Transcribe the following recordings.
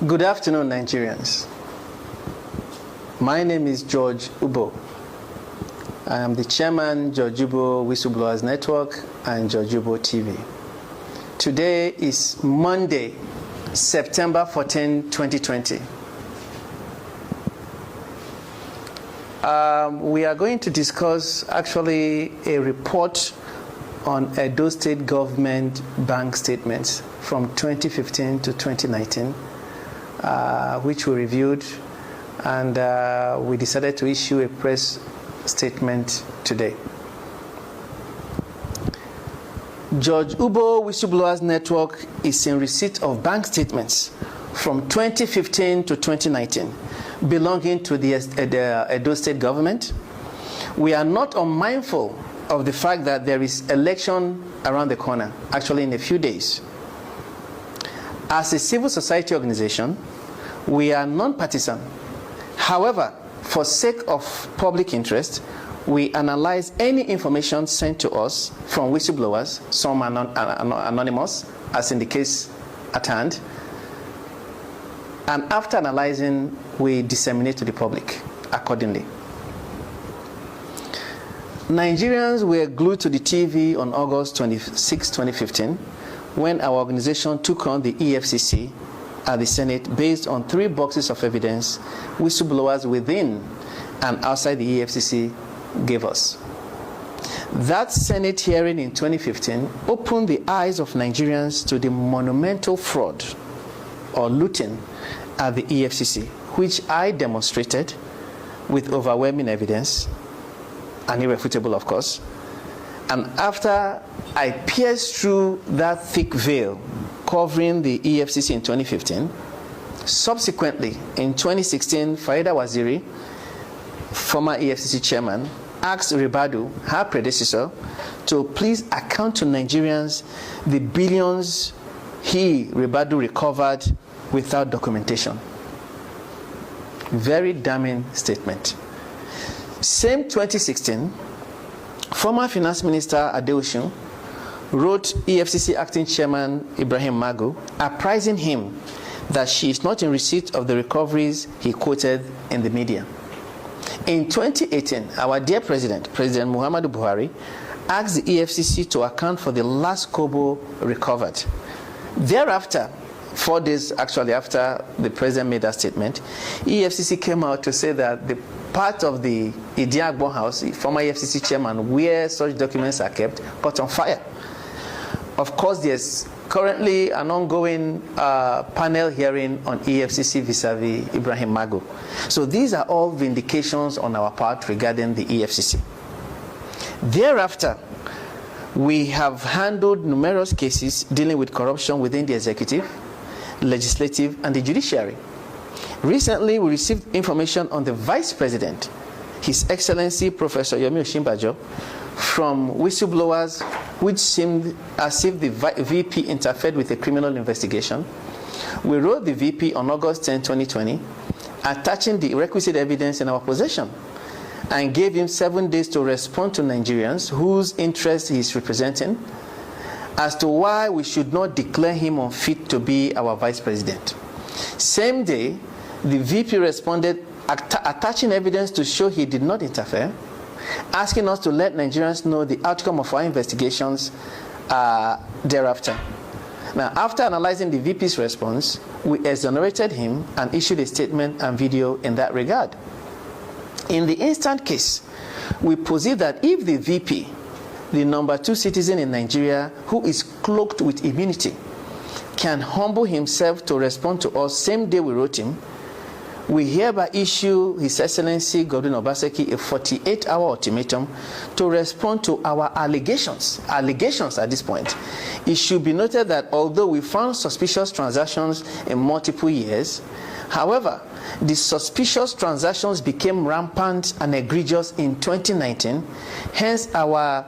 Good afternoon, Nigerians. My name is George Ubo. I am the chairman, George Ubo Whistleblowers Network and George Ubo TV. Today is Monday, September 14, 2020. We are going to discuss actually a report on Edo State government bank statements from 2015 to 2019, which we reviewed, and we decided to issue a press statement today. George Ubo Whistleblowers Network is in receipt of bank statements from 2015 to 2019 belonging to the Edo State government. We are not unmindful of the fact that there is election around the corner, actually in a few days. As a civil society organization, we are non-partisan. However, for sake of public interest, we analyze any information sent to us from whistleblowers, some are anonymous, as in the case at hand, and after analyzing, we disseminate to the public accordingly. Nigerians were glued to the TV on August 26, 2015, when our organization took on the EFCC at the Senate based on 3 boxes of evidence whistleblowers within and outside the EFCC gave us. That Senate hearing in 2015 opened the eyes of Nigerians to the monumental fraud or looting at the EFCC, which I demonstrated with overwhelming evidence, and irrefutable, of course. And after I pierced through that thick veil covering the EFCC in 2015, subsequently, in 2016, Farida Waziri, former EFCC chairman, asked Ribadu, her predecessor, to please account to Nigerians the billions Ribadu, recovered without documentation. Very damning statement. Same 2016, former Finance Minister Adeosun wrote EFCC acting chairman Ibrahim Magu, apprising him that she is not in receipt of the recoveries he quoted in the media. In 2018, our dear President Muhammadu Buhari, asked the EFCC to account for the last kobo recovered. Thereafter, 4 days actually after the President made that statement, EFCC came out to say that the part of the Idiagbo house, the former EFCC chairman, where such documents are kept, caught on fire. Of course, there's currently an ongoing panel hearing on EFCC vis-a-vis Ibrahim Magu. So these are all vindications on our part regarding the EFCC. Thereafter, we have handled numerous cases dealing with corruption within the executive, legislative, and the judiciary. Recently, we received information on the Vice President, His Excellency Professor Yomi Osinbajo, from whistleblowers which seemed as if the VP interfered with a criminal investigation. We wrote the VP on August 10, 2020, attaching the requisite evidence in our possession, and gave him 7 days to respond to Nigerians whose interests he is representing as to why we should not declare him unfit to be our Vice President. Same day, the VP responded attaching evidence to show he did not interfere, asking us to let Nigerians know the outcome of our investigations thereafter. Now, after analyzing the VP's response, we exonerated him and issued a statement and video in that regard. In the instant case, we posit that if the VP, the number 2 citizen in Nigeria who is cloaked with immunity, can humble himself to respond to us same day we wrote him, we hereby issue His Excellency Godwin Obaseki a 48-hour ultimatum to respond to our allegations at this point. It should be noted that although we found suspicious transactions in multiple years, however, the suspicious transactions became rampant and egregious in 2019, hence our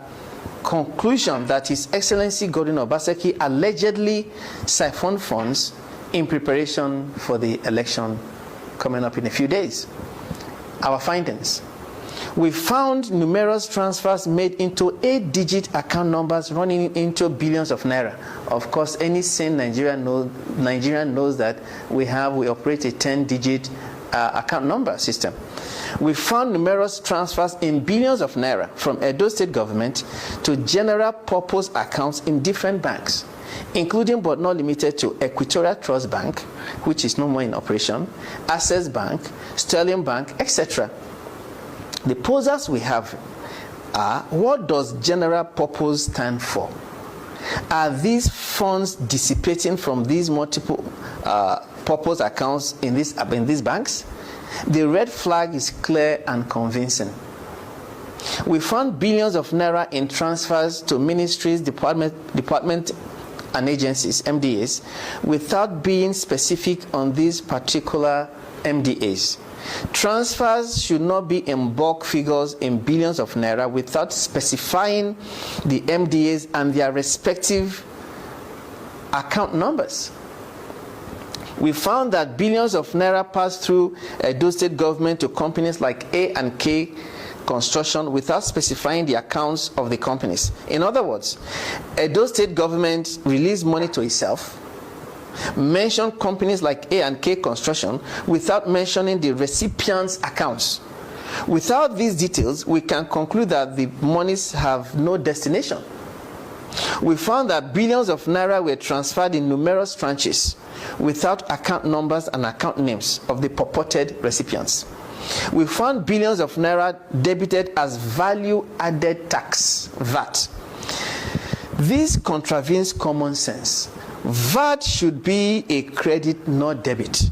conclusion that His Excellency Godwin Obaseki allegedly siphoned funds in preparation for the election coming up in a few days. Our findings. We found numerous transfers made into 8-digit account numbers running into billions of naira. Of course, any sane Nigerian knows that we operate a 10-digit account number system. We found numerous transfers in billions of naira from Edo State government to general purpose accounts in different banks, including but not limited to Equatorial Trust Bank, which is no more in operation, Access Bank, Sterling Bank, etc. The posers we have are, what does general purpose stand for? Are these funds dissipating from these multiple purpose accounts in these banks? The red flag is clear and convincing. We found billions of naira in transfers to ministries, department and agencies, MDAs, without being specific on these particular MDAs. Transfers should not be in bulk figures in billions of naira without specifying the MDAs and their respective account numbers. We found that billions of naira passed through Edo State government to companies like A and K Construction without specifying the accounts of the companies. In other words, Edo State government released money to itself, mentioned companies like A and K Construction without mentioning the recipient's accounts. Without these details, we can conclude that the monies have no destination. We found that billions of naira were transferred in numerous tranches without account numbers and account names of the purported recipients. We found billions of naira debited as value-added tax, VAT. This contravenes common sense. VAT should be a credit, not debit.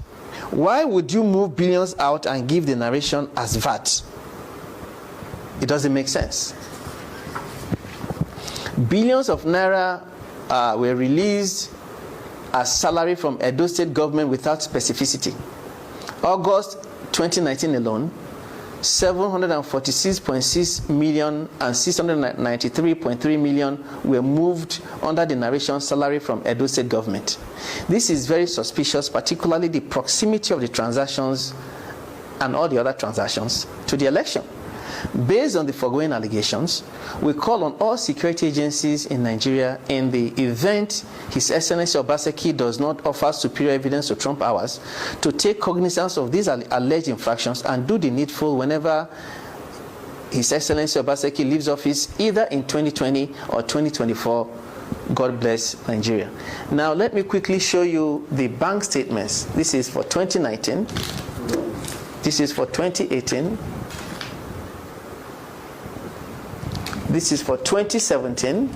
Why would you move billions out and give the narration as VAT? It doesn't make sense. Billions of naira were released as salary from Edo State government without specificity. August 2019 alone, 746.6 million and 693.3 million were moved under the narration salary from Edo State government. This is very suspicious, particularly the proximity of the transactions and all the other transactions to the election. Based on the foregoing allegations, we call on all security agencies in Nigeria, in the event His Excellency Obaseki does not offer superior evidence to trump ours, to take cognizance of these alleged infractions and do the needful whenever His Excellency Obaseki leaves office, either in 2020 or 2024. God bless Nigeria. Now let me quickly show you the bank statements. This is for 2019. This is for 2018. This is for 2017,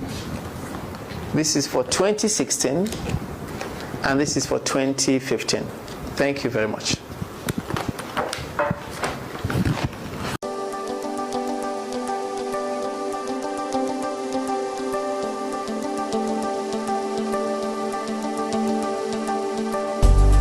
this is for 2016, and this is for 2015. Thank you very much.